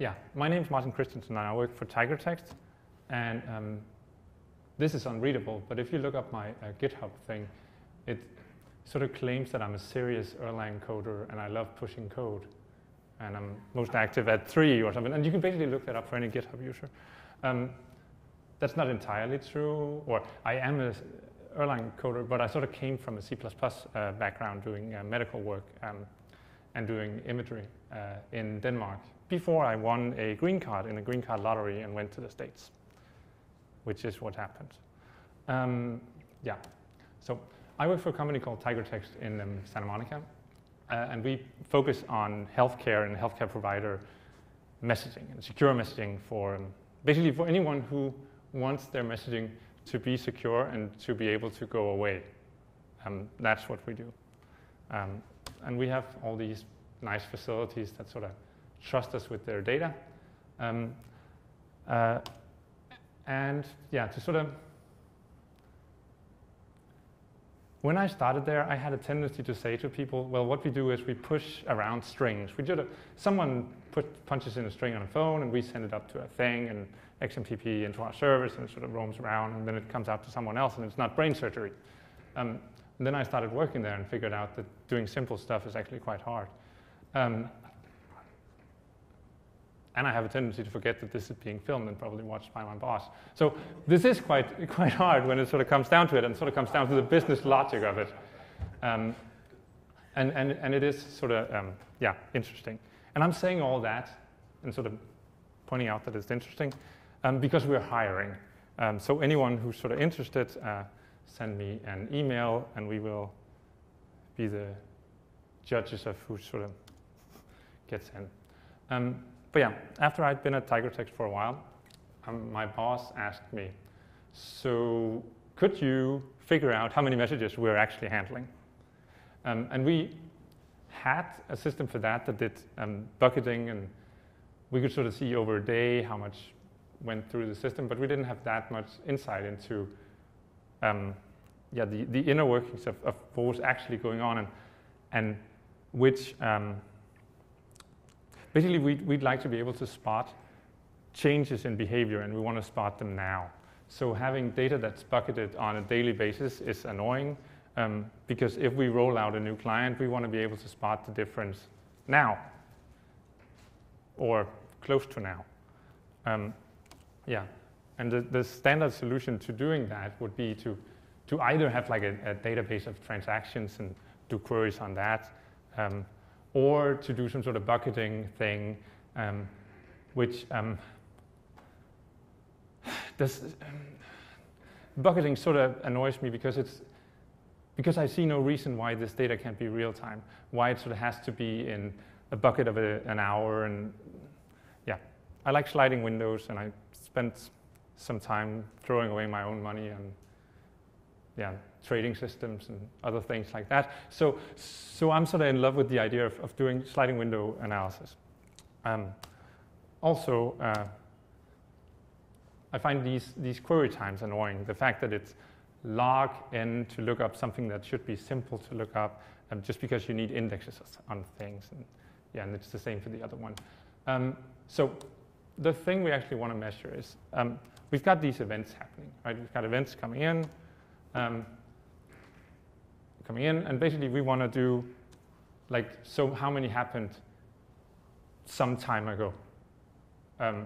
Yeah, my name is Martin Kristiansen, and I work for TigerText. And this is unreadable, but if you look up my GitHub thing, it sort of claims that I'm a serious Erlang coder and I love pushing code. And I'm most active at 3 or something. And you can basically look that up for any GitHub user. That's not entirely true, or I am an Erlang coder, but I sort of came from a C++ background doing medical work and doing imagery in Denmark before I won a green card in a green card lottery and went to the States, which is what happened. Yeah, so I work for a company called TigerText in Santa Monica, and we focus on healthcare and healthcare provider messaging and secure messaging for basically for anyone who wants their messaging to be secure and to be able to go away. That's what we do. And we have all these nice facilities that sort of trust us with their data. And yeah, to sort of, when I started there, I had a tendency to say to people, well, what we do is we push around strings. Someone punches in a string on a phone, and we send it up to a thing, and XMPP into our service, and it sort of roams around, and then it comes out to someone else, and it's not brain surgery. And then I started working there and figured out that doing simple stuff is actually quite hard. And I have a tendency to forget that this is being filmed and probably watched by my boss. So this is quite hard when it sort of comes down to it, and sort of comes down to the business logic of it. And it is sort of, yeah, interesting. And I'm saying all that and sort of pointing out that it's interesting because we're hiring. So anyone who's sort of interested, send me an email, and we will be the judges of who sort of gets in. But yeah, after I'd been at TigerText for a while, my boss asked me, so could you figure out how many messages we're actually handling? And we had a system for that did bucketing, and we could sort of see over a day how much went through the system, but we didn't have that much insight into yeah, the inner workings of what was actually going on, and which basically, we'd like to be able to spot changes in behavior, and we want to spot them now. So having data that's bucketed on a daily basis is annoying, because if we roll out a new client, we want to be able to spot the difference now, or close to now. Yeah, and the standard solution to doing that would be to either have like a database of transactions and do queries on that, or to do some sort of bucketing thing, which bucketing sort of annoys me because I see no reason why this data can't be real time, why it sort of has to be in a bucket of an hour. And yeah, I like sliding windows, and I spent some time throwing away my own money and yeah, trading systems and other things like that. So I'm sort of in love with the idea of doing sliding window analysis. Also, I find these query times annoying. The fact that it's log n to look up something that should be simple to look up, just because you need indexes on things. And yeah, and it's the same for the other one. So the thing we actually want to measure is, we've got these events happening, right? We've got events coming in, and basically we want to do, like, so how many happened some time ago? Oh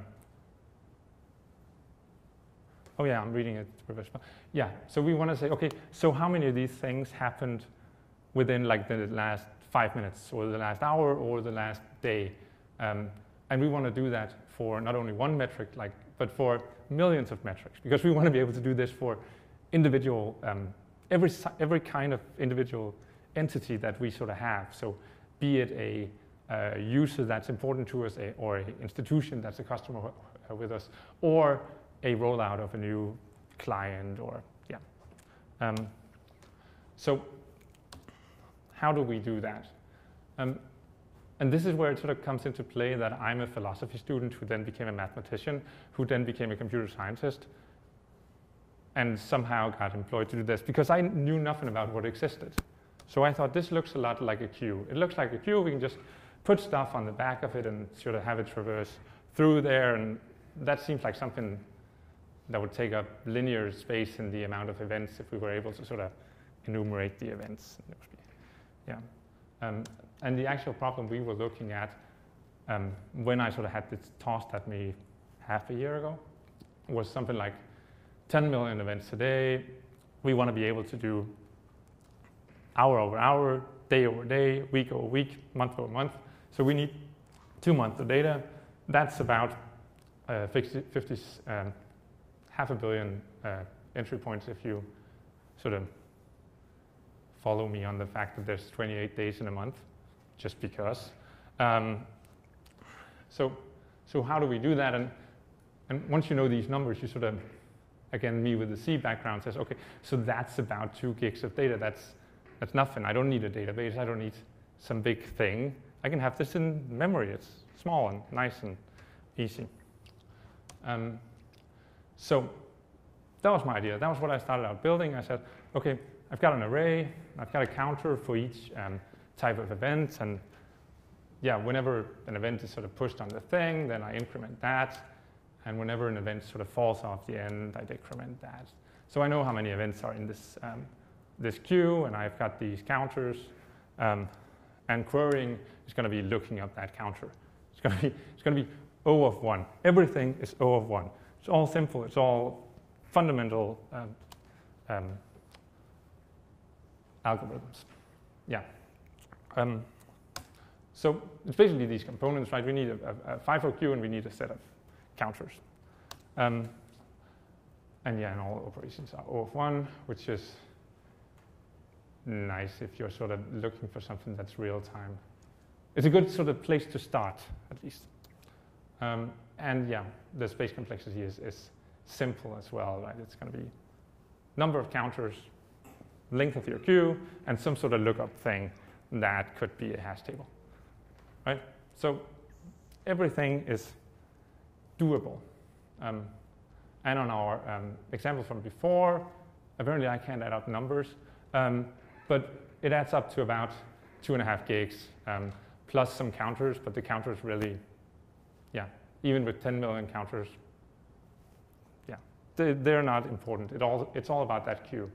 yeah, I'm reading it reverse. Yeah, so we want to say, okay, so how many of these things happened within like the last 5 minutes, or the last hour, or the last day? And we want to do that for not only one metric, but for millions of metrics, because we want to be able to do this for individual, every kind of individual entity that we sort of have. So be it a user that's important to us, or an institution that's a customer with us, or a rollout of a new client, or yeah. So how do we do that? And this is where it sort of comes into play that I'm a philosophy student who then became a mathematician, who then became a computer scientist, and somehow got employed to do this, because I knew nothing about what existed. So I thought, this looks a lot like a queue. It looks like a queue. We can just put stuff on the back of it and sort of have it traverse through there, and that seems like something that would take up linear space in the amount of events if we were able to sort of enumerate the events. Yeah. And the actual problem we were looking at when I sort of had this tossed at me half a year ago was something like 10 million events a day. We want to be able to do hour over hour, day over day, week over week, month over month. So we need 2 months of data. That's about 50 half a billion entry points if you sort of follow me on the fact that there's 28 days in a month, just because. So how do we do that? And once you know these numbers, you sort of, again, me with the C background says, okay, so that's about 2 gigs of data. That's nothing. I don't need a database. I don't need some big thing. I can have this in memory. It's small and nice and easy. So that was my idea. That was what I started out building. I said, okay, I've got an array. I've got a counter for each type of event. And yeah, whenever an event is sort of pushed on the thing, then I increment that. And whenever an event sort of falls off the end, I decrement that. So I know how many events are in this, this queue, and I've got these counters. And querying is going to be looking up that counter. It's going to be O of 1. Everything is O of 1. It's all simple. It's all fundamental algorithms. Yeah. So it's basically these components, right? We need a FIFO queue and we need a set of counters. And yeah, and all operations are O of 1, which is nice if you're sort of looking for something that's real time. It's a good sort of place to start, at least. And yeah, the space complexity is simple as well, right? It's going to be number of counters, length of your queue, and some sort of lookup thing that could be a hash table, right? So everything is doable. And on our example from before, apparently I can't add up numbers, but it adds up to about 2.5 gigs plus some counters, but the counters really, yeah, even with 10 million counters, yeah, they're not important. It's all about that queue.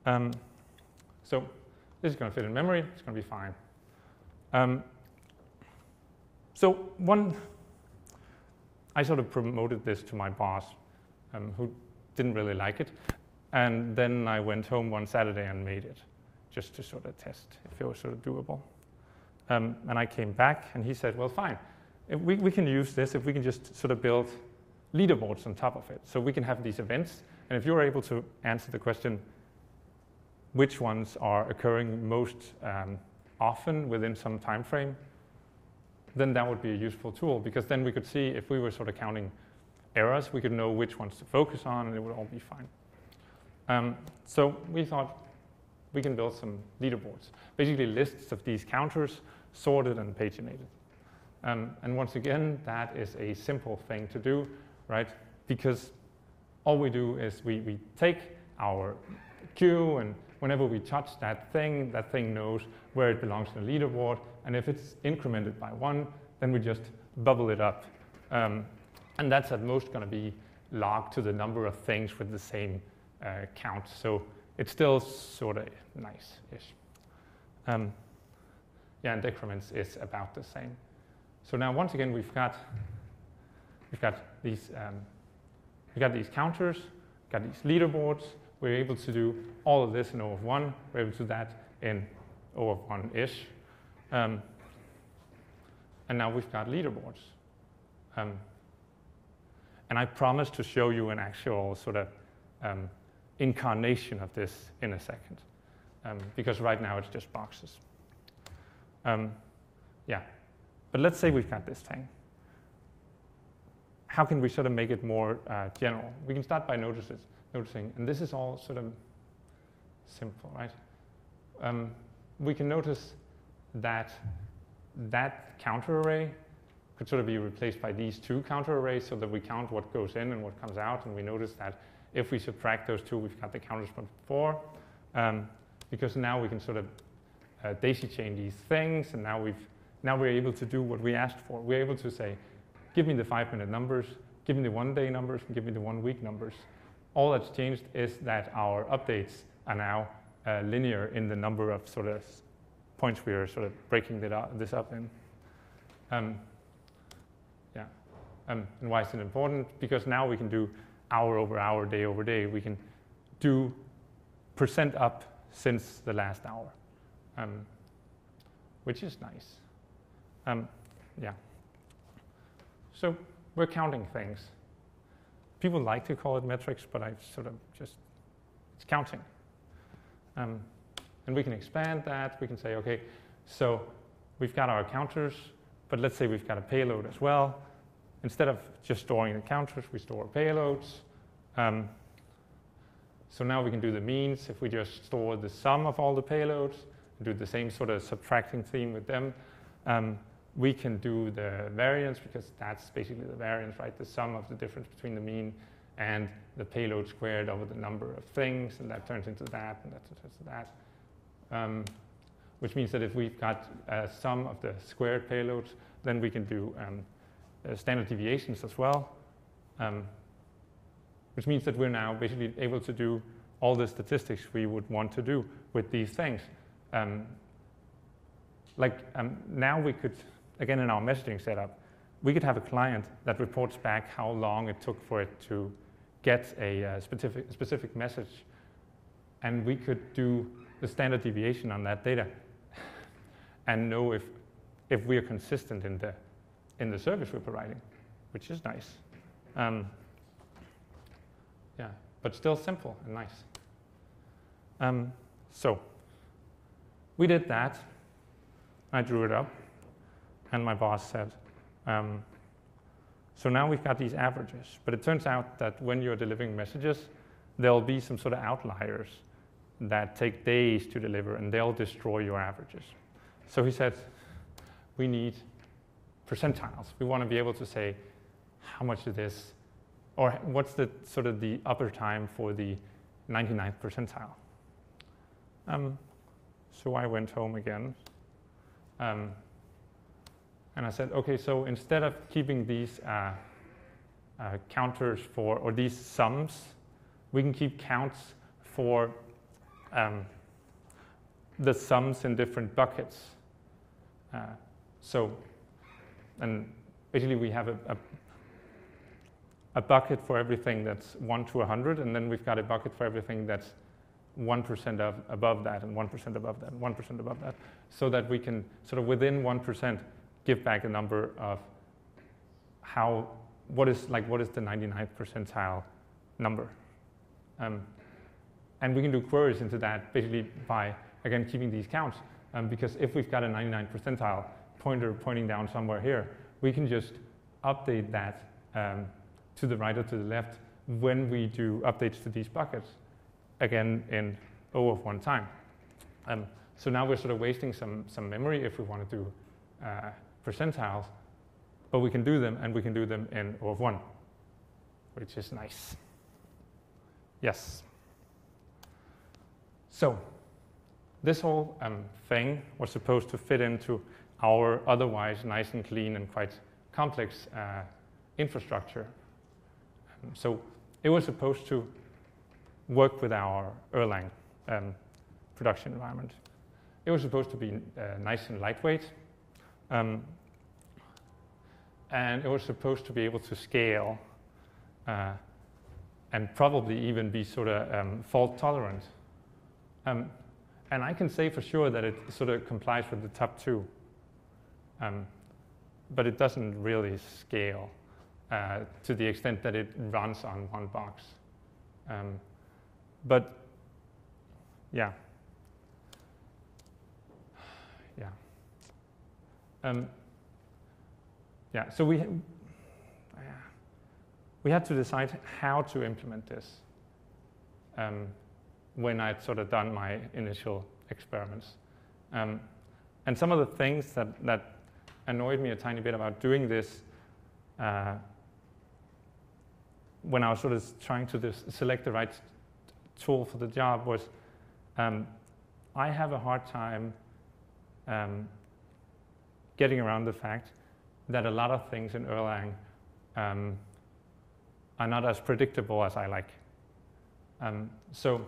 So this is going to fit in memory. It's going to be fine. So I sort of promoted this to my boss, who didn't really like it. And then I went home one Saturday and made it, just to sort of test if it was sort of doable. And I came back, and he said, well, fine. If we can use this if we can just sort of build leaderboards on top of it. So we can have these events. And if you're able to answer the question, which ones are occurring most often within some time frame, then that would be a useful tool, because then we could see if we were sort of counting errors, we could know which ones to focus on, and it would all be fine. So we thought we can build some leaderboards, basically lists of these counters sorted and paginated. And once again, that is a simple thing to do, right? Because all we do is we take our queue, and whenever we touch that thing knows where it belongs in the leaderboard. And if it's incremented by 1, then we just bubble it up. And that's at most going to be logged to the number of things with the same count. So it's still sort of nice-ish. Yeah, and decrements is about the same. So now once again, we've got these counters, got these leaderboards. We're able to do all of this in O of 1. We're able to do that in O of 1-ish. And now we've got leaderboards. And I promise to show you an actual sort of incarnation of this in a second, because right now it's just boxes. Yeah, but let's say we've got this thing. How can we sort of make it more general? We can start by noticing, and this is all sort of simple, right? We can notice that that counter array could sort of be replaced by these 2 counter arrays, so that we count what goes in and what comes out, and we notice that if we subtract those 2, we've got the counters from before, because now we can sort of daisy chain these things, and now we're able to do what we asked for. We're able to say, give me the 5-minute numbers, give me the 1-day numbers, and give me the 1-week numbers. All that's changed is that our updates are now linear in the number of sort of points we are sort of breaking this up in. And why is it important? Because now we can do hour over hour, day over day. We can do percent up since the last hour, which is nice. So we're counting things. People like to call it metrics, but I sort of just, it's counting. And we can expand that. We can say, okay, so we've got our counters, but let's say we've got a payload as well. Instead of just storing the counters, we store payloads. So now we can do the means. If we just store the sum of all the payloads, do the same sort of subtracting theme with them. We can do the variance, because that's basically the variance, right? The sum of the difference between the mean and the payload squared over the number of things, and that turns into that, and that turns into that. Which means that if we've got a sum of the squared payloads, then we can do standard deviations as well, which means that we're now basically able to do all the statistics we would want to do with these things. Now we could, again in our messaging setup, we could have a client that reports back how long it took for it to get a specific message, and we could do the standard deviation on that data and know if we are consistent in the service we're providing, which is nice. But still simple and nice. So we did that. I drew it up, and my boss said, so now we've got these averages, but it turns out that when you're delivering messages, there'll be some sort of outliers that take days to deliver, and they'll destroy your averages. So he said, we need percentiles. We want to be able to say how much of this, or what's the sort of the upper time for the 99th percentile. So I went home again, and I said, okay, so instead of keeping these counters for, or these sums, we can keep counts for the sums in different buckets. And basically we have a bucket for everything that's 1 to 100, and then we've got a bucket for everything that's 1% above that, and 1% above that, and 1% above that, so that we can sort of within 1% give back a number of what is the 99th percentile number. And we can do queries into that basically by, again, keeping these counts. Because if we've got a 99th percentile pointer pointing down somewhere here, we can just update that to the right or to the left when we do updates to these buckets, again in O of 1 time. So now we're sort of wasting some memory if we want to do percentiles, but we can do them, and we can do them in O of 1, which is nice. Yes. So this whole thing was supposed to fit into our otherwise nice and clean and quite complex infrastructure. So it was supposed to work with our Erlang production environment. It was supposed to be nice and lightweight. And it was supposed to be able to scale and probably even be sort of fault tolerant. And I can say for sure that it sort of complies with the top two, but it doesn't really scale to the extent that it runs on one box. But yeah. So we had to decide how to implement this when I'd sort of done my initial experiments. And some of the things that annoyed me a tiny bit about doing this when I was sort of trying to select the right tool for the job was I have a hard time getting around the fact that a lot of things in Erlang are not as predictable as I like. So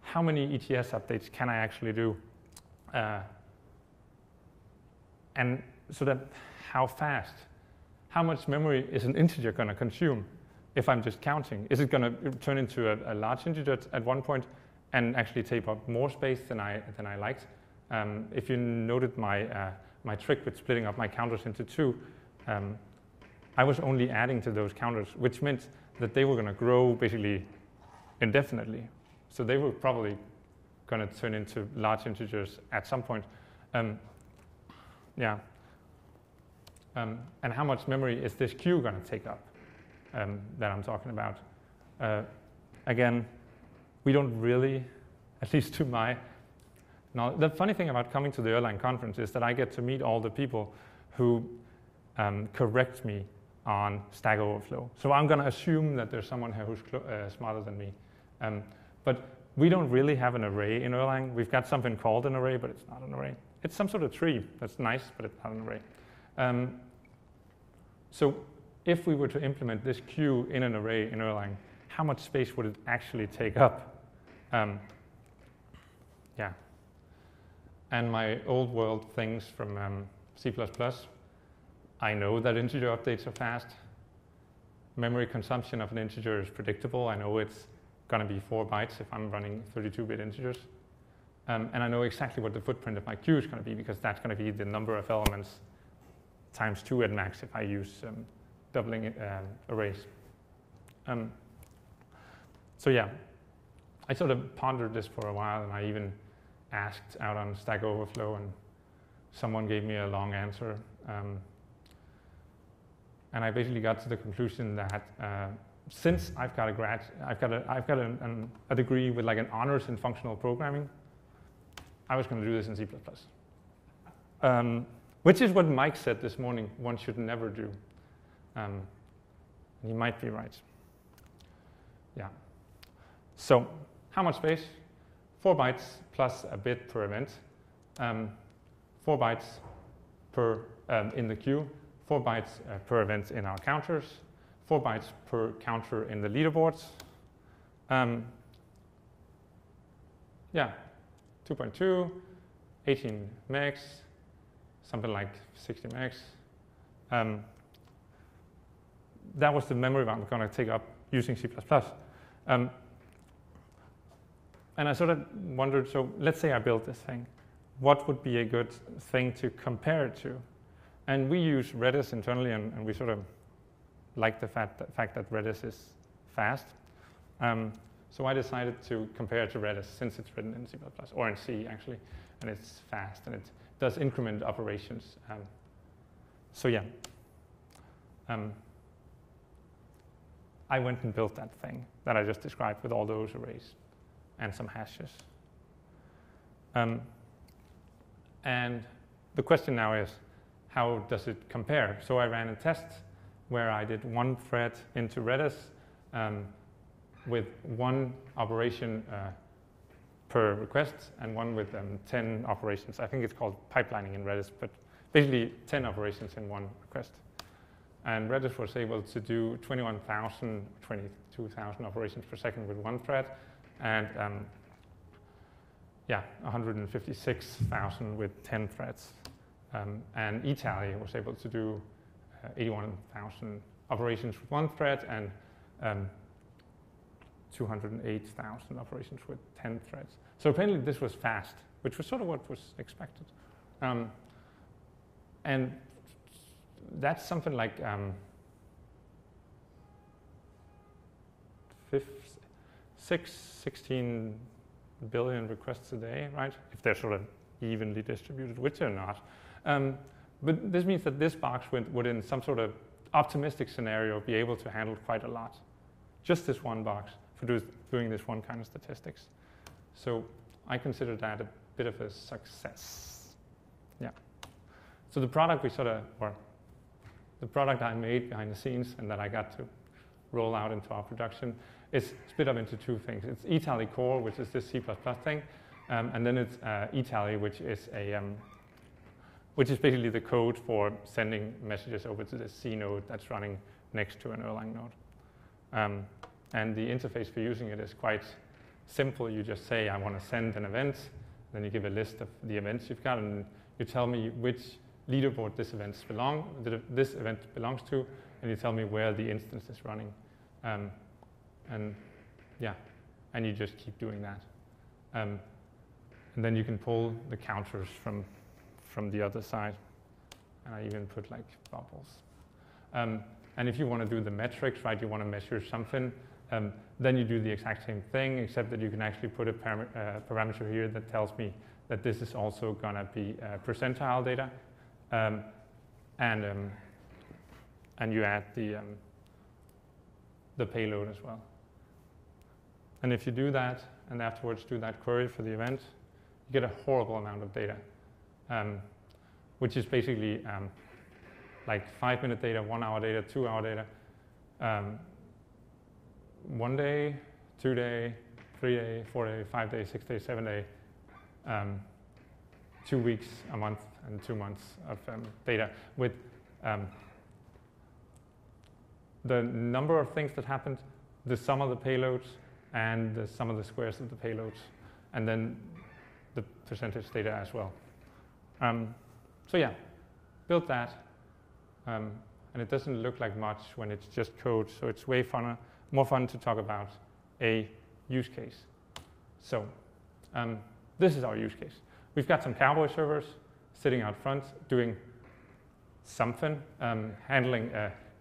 how many ETS updates can I actually do? And so that how fast, how much memory is an integer going to consume if I'm just counting? Is it going to turn into a large integer at one point and actually take up more space than I liked? If you noted my trick with splitting up my counters into two, I was only adding to those counters, which meant that they were going to grow basically indefinitely. So they were probably going to turn into large integers at some point. And how much memory is this queue going to take up that I'm talking about? Again, we don't really, at least to my knowledge. The funny thing about coming to the Erlang conference is that I get to meet all the people who correct me on Stack Overflow. So I'm going to assume that there's someone here who's smarter than me. But we don't really have an array in Erlang. We've got something called an array, but it's not an array. It's some sort of tree that's nice, but it's not an array. So if we were to implement this queue in an array in Erlang, how much space would it actually take up? And my old world things from C++, I know that integer updates are fast. Memory consumption of an integer is predictable. I know it's going to be 4 bytes if I'm running 32-bit integers. And I know exactly what the footprint of my queue is going to be, because that's going to be the number of elements times 2 at max if I use doubling arrays. So yeah, I sort of pondered this for a while, and I even asked out on Stack Overflow, and someone gave me a long answer. And I basically got to the conclusion that since I've got a degree with like an honors in functional programming, I was going to do this in C++. Which is what Mike said this morning one should never do. He might be right. Yeah. So how much space? 4 bytes plus a bit per event. 4 bytes per in the queue. 4 bytes per event in our counters. 4 bytes per counter in the leaderboards. 2.2, 18 megs, something like 60 megs. That was the memory I'm going to take up using C++. And I sort of wondered, so let's say I built this thing. What would be a good thing to compare it to? And we use Redis internally, and we sort of like the fact that Redis is fast. So I decided to compare it to Redis, since it's written in C++, or in C actually, and it's fast, and it does increment operations. I went and built that thing that I just described with all those arrays and some hashes. And the question now is, how does it compare? So I ran a test where I did 1 thread into Redis with 1 operation per request, and 1 with 10 operations. I think it's called pipelining in Redis, but basically 10 operations in 1 request. And Redis was able to do 22,000 operations per second with 1 thread, and 156,000 with 10 threads. And eTally was able to do 81,000 operations with 1 thread, and 208,000 operations with 10 threads. So apparently this was fast, which was sort of what was expected. And that's something like 16 billion requests a day, right? If they're sort of evenly distributed, which they're not. But this means that this box would, in some sort of optimistic scenario, be able to handle quite a lot. Just this one box for doing this one kind of statistics. So I consider that a bit of a success. Yeah. So the product the product I made behind the scenes and that I got to roll out into our production is split up into 2 things. It's eTally core, which is this C++ thing, and then it's eTally, which is which is basically the code for sending messages over to the C node that's running next to an Erlang node. And the interface for using it is quite simple. You just say, I want to send an event, then you give a list of the events you've got, and you tell me which leaderboard this event belongs to, and you tell me where the instance is running. And you just keep doing that. And then you can pull the counters from the other side. And I even put like bubbles. And if you want to do the metrics, right, you want to measure something, then you do the exact same thing, except that you can actually put a parameter here that tells me that this is also going to be percentile data. And you add the payload as well. And if you do that, and afterwards do that query for the event, you get a horrible amount of data, which is basically like 5-minute data, 1-hour data, 2-hour data, 1 day, 2 day, 3 day, 4 day, 5 day, 6 day, 7 day, 2 weeks, a month, and 2 months of data with the number of things that happened, the sum of the payloads, and the sum of the squares of the payloads, and then the percentage data as well. So yeah, built that, and it doesn't look like much when it's just code, so it's way more fun to talk about a use case. So this is our use case. We've got some Cowboy servers sitting out front doing something, handling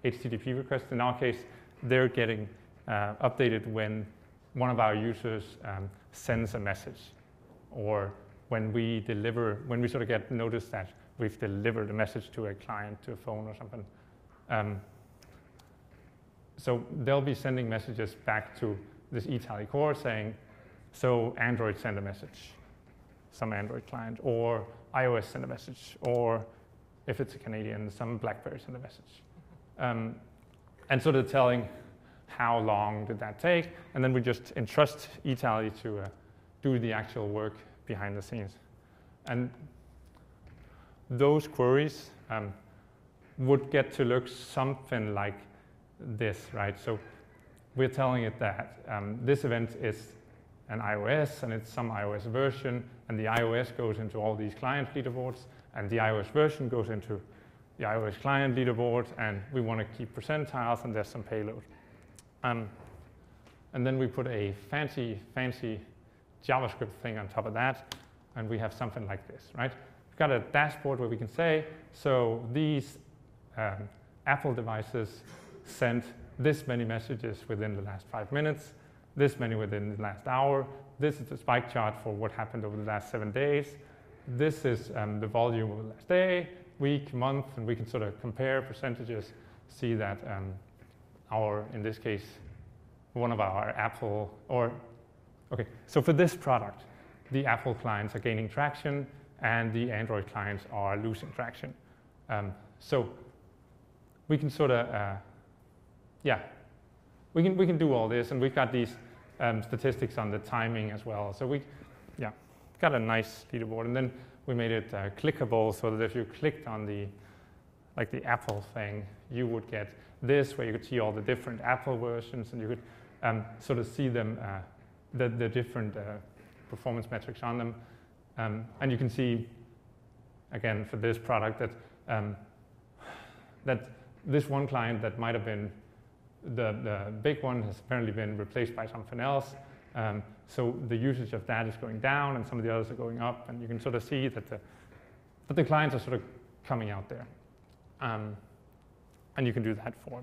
HTTP requests. In our case, they're getting updated when one of our users sends a message, or when we sort of get notice that we've delivered a message to a client, to a phone or something. So they'll be sending messages back to this eTally core saying, so Android send a message, some Android client, or iOS send a message, or if it's a Canadian, some BlackBerry send a message. And sort of telling how long did that take, and then we just entrust eTally to do the actual work behind the scenes. And those queries would get to look something like this, right? So we're telling it that this event is an iOS, and it's some iOS version, and the iOS goes into all these client leaderboards, and the iOS version goes into the iOS client leaderboard, and we want to keep percentiles, and there's some payload. And then we put a fancy JavaScript thing on top of that, and we have something like this, right? We've got a dashboard where we can say, so these Apple devices sent this many messages within the last 5 minutes, this many within the last hour. This is the spike chart for what happened over the last 7 days. This is the volume over the last day, week, month, and we can sort of compare percentages, see that in this case, one of our Apple, so for this product, the Apple clients are gaining traction and the Android clients are losing traction. So we can sort of, we can do all this, and we've got these statistics on the timing as well. So we, got a nice leaderboard, and then we made it clickable so that if you clicked on the Apple thing, you would get this, where you could see all the different Apple versions, and you could sort of see them, the different performance metrics on them. And you can see, again, for this product, that this one client that might have been the big one has apparently been replaced by something else. So the usage of that is going down, and some of the others are going up, and you can sort of see that the clients are sort of coming out there. And you can do that for,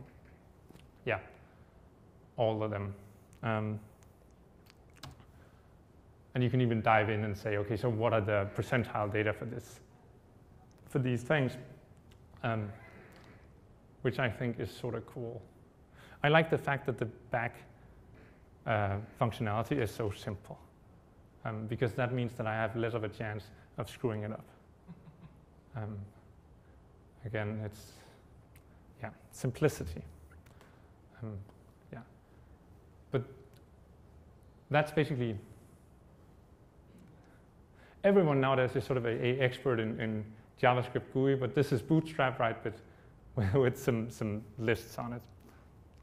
all of them. And you can even dive in and say, okay, so what are the percentile data for these things? Which I think is sort of cool. I like the fact that the back functionality is so simple, because that means that I have less of a chance of screwing it up. Again, it's simplicity. But that's basically, everyone nowadays is sort of a expert in JavaScript GUI, but this is Bootstrap, right, with some lists on it,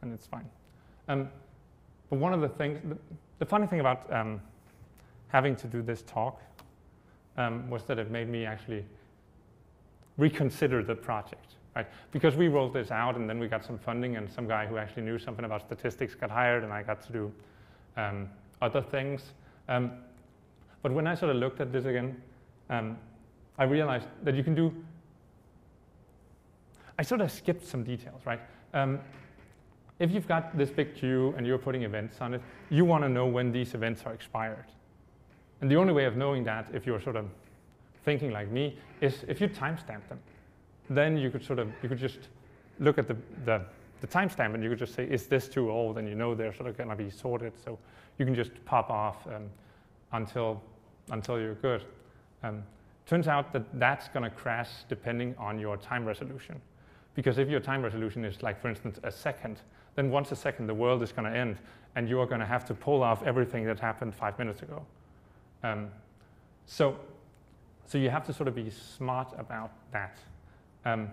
and it's fine. But one of the things, the funny thing about having to do this talk was that it made me actually reconsider the project, right? Because we rolled this out, and then we got some funding, and some guy who actually knew something about statistics got hired, and I got to do other things. But when I sort of looked at this again, I realized that you can do, I sort of skipped some details, right? If you've got this big queue and you're putting events on it, you want to know when these events are expired. And the only way of knowing that, if you're sort of thinking like me, is if you timestamp them. Then you could just look at the timestamp, and you could just say, is this too old? And you know they're sort of going to be sorted, so you can just pop off until you're good. Turns out that that's going to crash depending on your time resolution. Because if your time resolution is, like, for instance, a second, then once a second the world is going to end, and you are going to have to pull off everything that happened 5 minutes ago. So you have to sort of be smart about that. And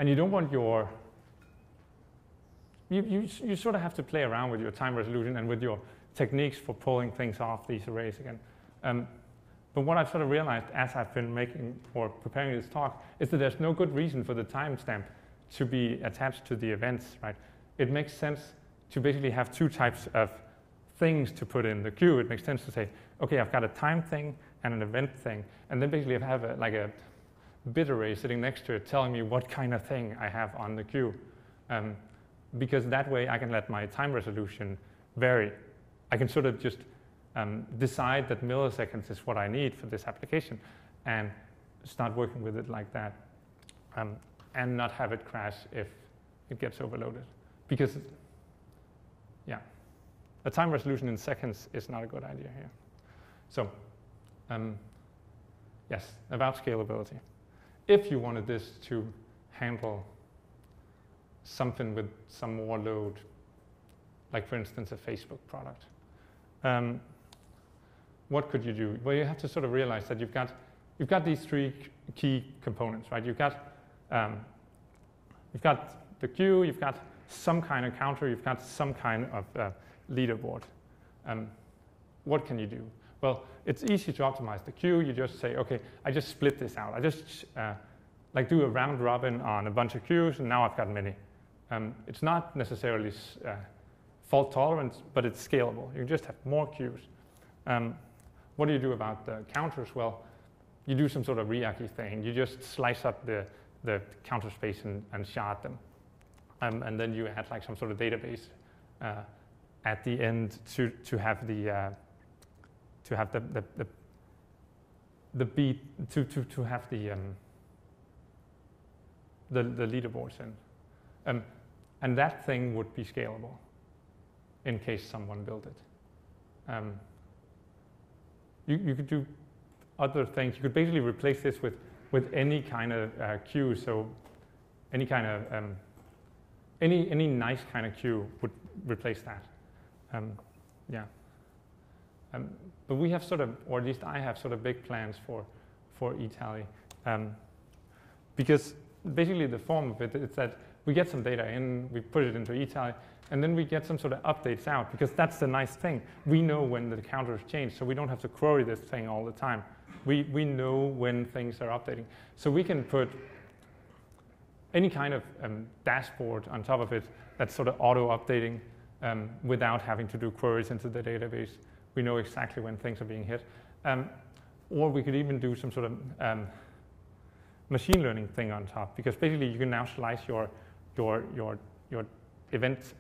you don't want your, you sort of have to play around with your time resolution and with your techniques for pulling things off these arrays again. But what I've sort of realized as I've been making or preparing this talk is that there's no good reason for the timestamp to be attached to the events, right? It makes sense to basically have two types of things to put in the queue. It makes sense to say, okay, I've got a time thing and an event thing, and then basically I have a bit array sitting next to it telling me what kind of thing I have on the queue. Because that way I can let my time resolution vary. I can sort of just decide that milliseconds is what I need for this application and start working with it like that, and not have it crash if it gets overloaded. Because, yeah, a time resolution in seconds is not a good idea here. So, yes, about scalability. If you wanted this to handle something with some more load, like, for instance, a Facebook product, what could you do? Well, you have to sort of realize that you've got these three key components, right? You've got the queue, you've got some kind of counter, you've got some kind of leaderboard. What can you do? Well, it's easy to optimize the queue. You just say, okay, I just split this out. I just do a round robin on a bunch of queues, and now I've got many. It's not necessarily fault tolerant, but it's scalable. You can just have more queues. What do you do about the counters? Well, you do some sort of React-y thing. You just slice up the counter space and shard them. And then you add like some sort of database at the end to have the beat to have the leaderboards in. And that thing would be scalable in case someone built it. You could do other things. You could basically replace this with any kind of queue. So any kind of any nice kind of queue would replace that. Yeah. But we have sort of, or at least I have sort of big plans for eTally, because basically the form of it is that we get some data in, we put it into eTally, and then we get some sort of updates out, because that's the nice thing. We know when the counters change, so we don't have to query this thing all the time. We know when things are updating. So we can put any kind of dashboard on top of it that's sort of auto-updating without having to do queries into the database. We know exactly when things are being hit. Or we could even do some sort of machine learning thing on top, because basically you can now slice your event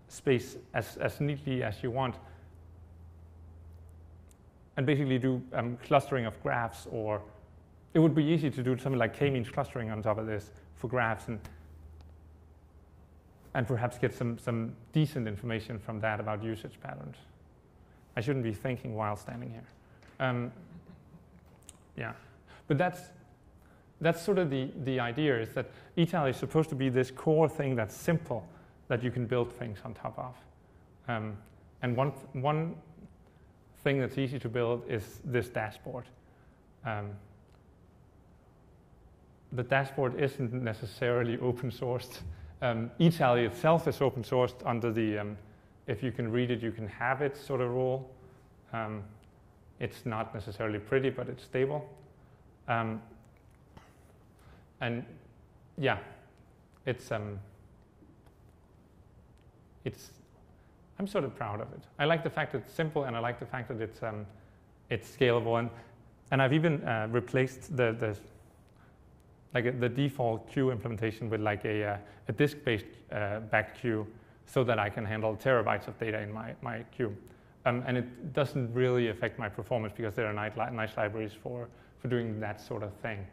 space as neatly as you want, and basically do clustering of graphs, or it would be easy to do something like k-means clustering on top of this for graphs, and perhaps get some decent information from that about usage patterns. I shouldn't be thinking while standing here. Yeah, but that's sort of the idea, is that eTally is supposed to be this core thing that's simple, that you can build things on top of. And one thing that's easy to build is this dashboard. the dashboard isn't necessarily open sourced. eTally itself is open sourced under the if you can read it, you can have it sort of rule. It's not necessarily pretty, but it's stable. And yeah, I'm sort of proud of it. I like the fact that it's simple, and I like the fact that it's scalable. And I've even replaced the default queue implementation with like a disk-based backed queue, so that I can handle terabytes of data in my queue. And it doesn't really affect my performance because there are nice libraries for doing that sort of thing,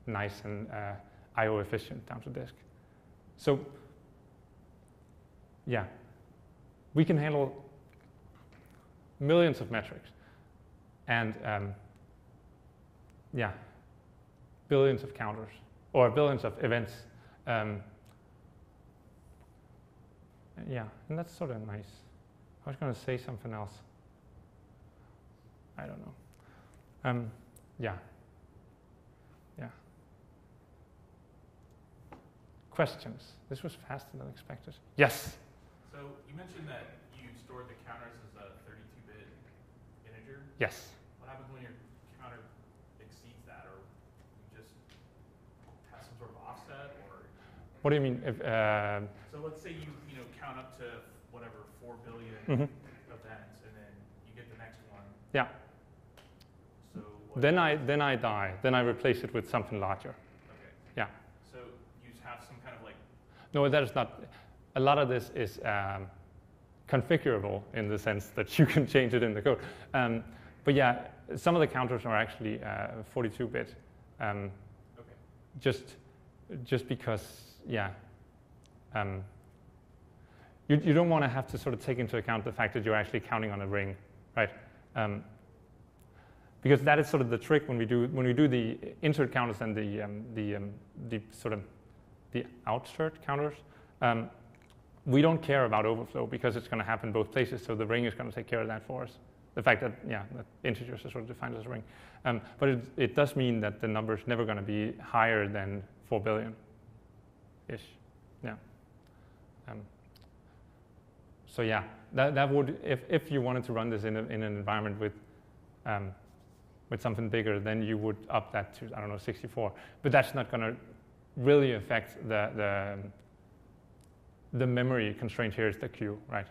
nice and I/O efficient down to disk. So yeah, we can handle millions of metrics, and yeah, billions of counters or billions of events. Yeah, and that's sort of nice. I was going to say something else. I don't know. Yeah. Questions? This was faster than expected. Yes? So you mentioned that you stored the counters as a 32-bit integer. Yes. What happens when your counter exceeds that, or you just have some sort of offset, or? What do you mean? If, so let's say you count up to whatever 4 billion events, and then you get the next one. Yeah. So then I die. Then I replace it with something larger. Okay. Yeah. So you have some kind of like. No, that is not. A lot of this is configurable in the sense that you can change it in the code. But yeah, some of the counters are actually 42-bit. Okay. Just because, yeah. You don't want to have to sort of take into account the fact that you're actually counting on a ring, right? Because that is sort of the trick when we do the insert counters and the sort of the outsert counters. We don't care about overflow because it's going to happen both places, so the ring is going to take care of that for us. The fact that, yeah, that integers are sort of defined as a ring. But it does mean that the number is never going to be higher than 4 billion-ish. Yeah. So yeah, that would, if you wanted to run this in an environment with something bigger, then you would up that to, I don't know, 64. But that's not going to really affect the memory constraint. Here is the queue, right?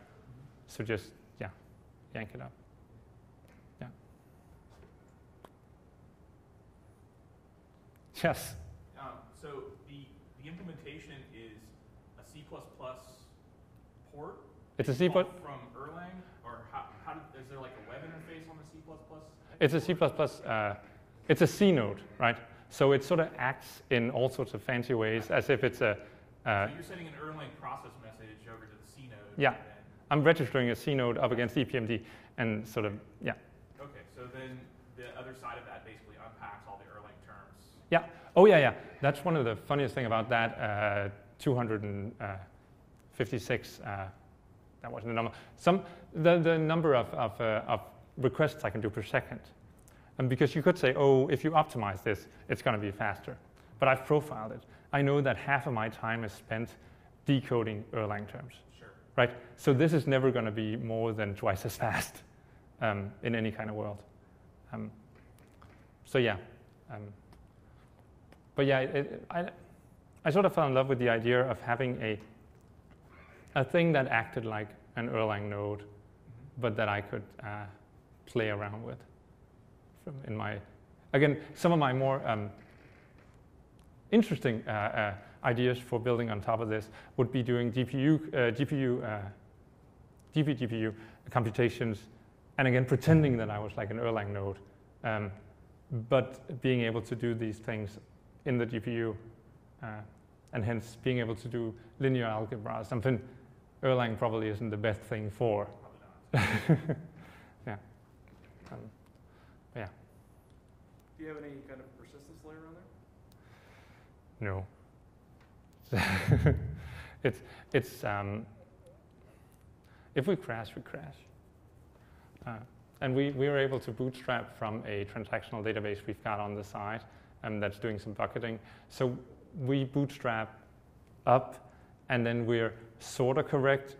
So just, yeah, yank it up. Yeah. Yes. So the implementation is a C++ port. It's a C++ from Erlang, or how is there like a web interface on the C++? It's a C++. It's a C node, right? So it sort of acts in all sorts of fancy ways, as if it's a. So you're sending an Erlang process message over to the C node. Yeah, I'm registering a C node up against EPMD, and sort of, yeah. Okay, so then the other side of that basically unpacks all the Erlang terms. Yeah. Oh yeah. That's one of the funniest thing about that 256. That wasn't the number. The number of requests I can do per second. And because you could say, oh, if you optimize this, it's going to be faster. But I've profiled it. I know that half of my time is spent decoding Erlang terms. Sure. Right? So this is never going to be more than twice as fast in any kind of world. So yeah. But yeah, I sort of fell in love with the idea of having a thing that acted like an Erlang node, but that I could play around with. Some of my more interesting ideas for building on top of this would be doing GPU computations, and again pretending that I was like an Erlang node, but being able to do these things in the GPU, and hence being able to do linear algebra, something Erlang probably isn't the best thing for. Yeah. Yeah. Do you have any kind of persistence layer on No. there? It's if we crash, we crash. And we were able to bootstrap from a transactional database we've got on the side, that's doing some bucketing. So we bootstrap up, and then we're sort of correct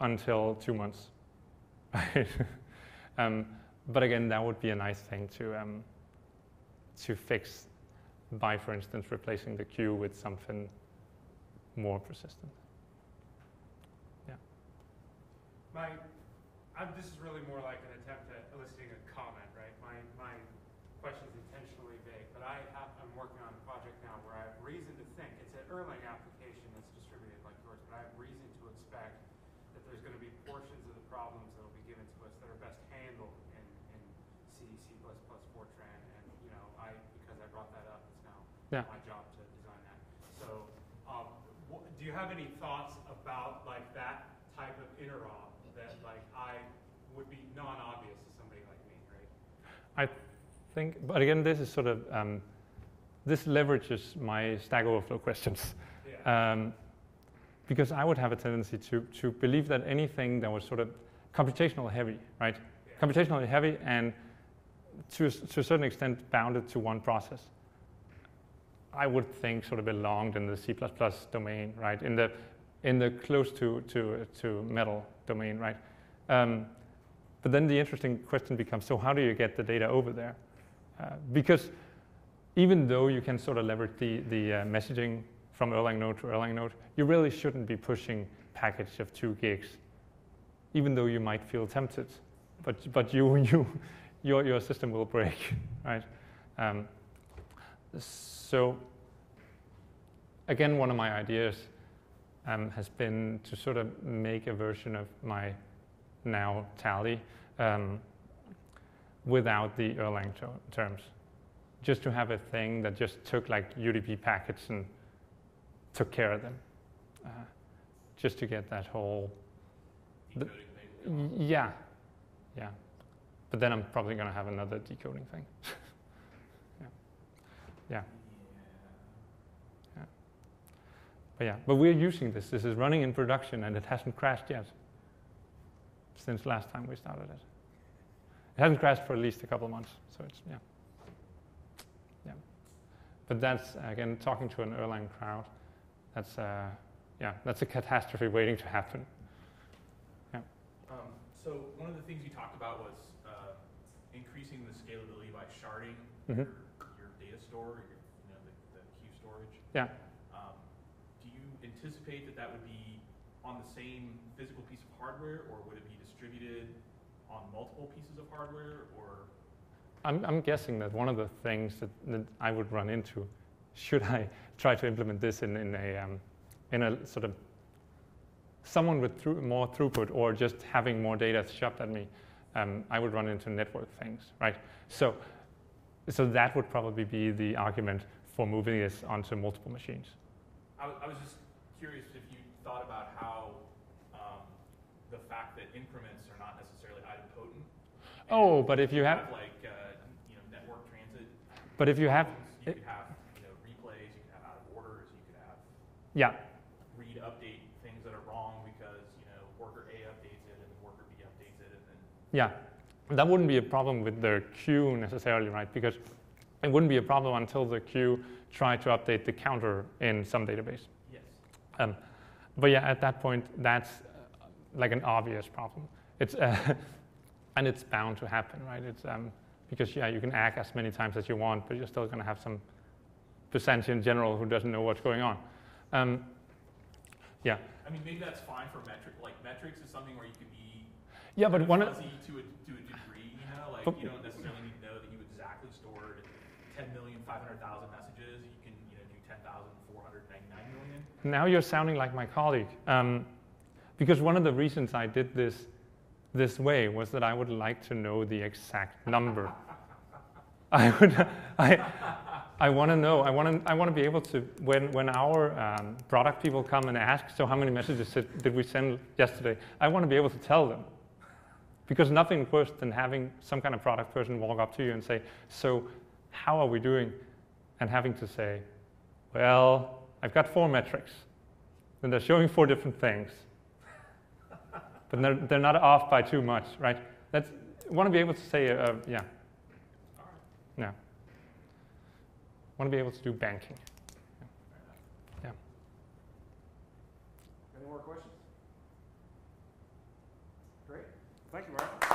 until 2 months. Right? But again, that would be a nice thing to fix by, for instance, replacing the queue with something more persistent. Yeah. This is really more like an attempt at eliciting a comment, right? My question is intentionally vague, but I'm working on a project now where I have reason to think it's an Erlang application that's distributed like yours, but I have reason to expect that there's going to be portions of the problems that will be given to us that are best handled in C, C++, Fortran, and because I brought that up, it's now my job to design that. So, do you have any thoughts about like that type of interop that would be non-obvious to somebody like me, right? I think, but again, this is sort of, this leverages my Stack Overflow questions. Yeah. Because I would have a tendency to believe that anything that was sort of computationally heavy, right? Yeah. Computationally heavy and to a certain extent bounded to one process, I would think sort of belonged in the C++ domain, right? In the close to metal domain, right? But then the interesting question becomes, so how do you get the data over there? Because even though you can sort of leverage the messaging from Erlang node to Erlang node, you really shouldn't be pushing package of 2 gigs, even though you might feel tempted. But your system will break, right? So again, one of my ideas has been to sort of make a version of my now tally without the Erlang terms, just to have a thing that just took like UDP packets and took care of them, just to get that whole Decoding thing. yeah. But then I'm probably going to have another decoding thing. Yeah. But we're using this. This is running in production, and it hasn't crashed yet since last time we started it. It hasn't crashed for at least a couple of months, so it's, yeah. But that's, again, talking to an Erlang crowd, that's a catastrophe waiting to happen. Yeah. So one of the things you talked about was increasing the scalability by sharding Mm-hmm. your data store, the queue storage. Yeah. Do you anticipate that would be on the same physical piece of hardware, or would it be distributed on multiple pieces of hardware, or? I'm guessing that one of the things that I would run into, should I try to implement this in a sort of someone with more throughput, or just having more data shoved at me, I would run into network things, right? So that would probably be the argument for moving this onto multiple machines. I was just curious if you thought about how the fact that increments are not necessarily idempotent. Oh, but if you have like network transit. But if you have, you could have replays, you could have out of orders, you could have read update things that are wrong because worker A updates it and worker B updates it, and then that wouldn't be a problem with the queue necessarily, right? Because it wouldn't be a problem until the queue tried to update the counter in some database. Yes. But yeah, at that point, that's like an obvious problem. It's and it's bound to happen, right? It's because you can act as many times as you want, but you're still going to have some percentage in general who doesn't know what's going on. Yeah. I mean, maybe that's fine for metric. Like metrics is something where you can be but one fuzzy to a degree. Like you don't necessarily need to know that you exactly stored 10,500,000 messages. You can do 10,499 million. Now you're sounding like my colleague, because one of the reasons I did this way was that I would like to know the exact number. I want to know. I want to be able to, when our product people come and ask, so how many messages did we send yesterday? I want to be able to tell them, because nothing worse than having some kind of product person walk up to you and say, so how are we doing? And having to say, well, I've got 4 metrics, and they're showing 4 different things. But they're not off by too much, right? I want to be able to say, yeah. I want want to be able to do banking. Yeah. Any more questions? Great. Thank you, Mark.